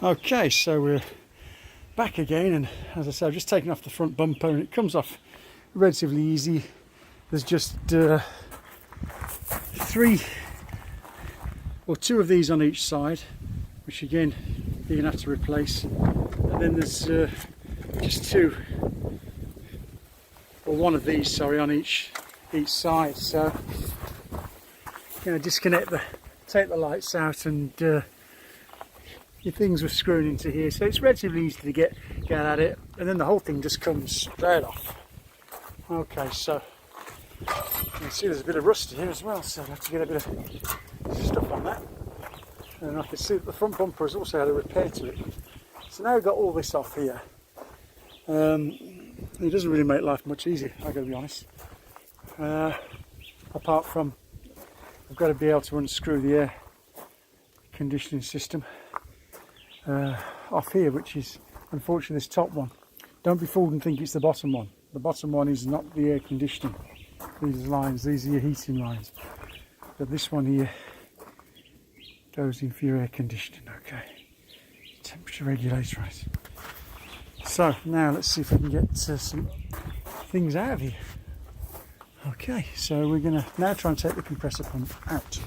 Okay, so we're back again, and as I said, I've just taken off the front bumper and it comes off relatively easy. There's just two of these on each side, which again you're going to have to replace, and then there's just one of these, sorry, on each side. So disconnect take the lights out, and your things were screwing into here, so it's relatively easy to get at it, and then the whole thing just comes straight off. Okay, so you can see there's a bit of rust here as well, so I'll have to get a bit of stuff on that. And I can see that the front bumper has also had a repair to it. So now we've got all this off here. It doesn't really make life much easier, I've got to be honest. Apart from I've got to be able to unscrew the air conditioning system off here, which is unfortunately this top one. Don't be fooled and think it's the bottom one. The bottom one is not the air conditioning. These lines, these are your heating lines. But this one here goes in for your air conditioning. Okay, temperature regulator, right. So now let's see if we can get some things out of here. Okay, so we're going to now try and take the compressor pump out.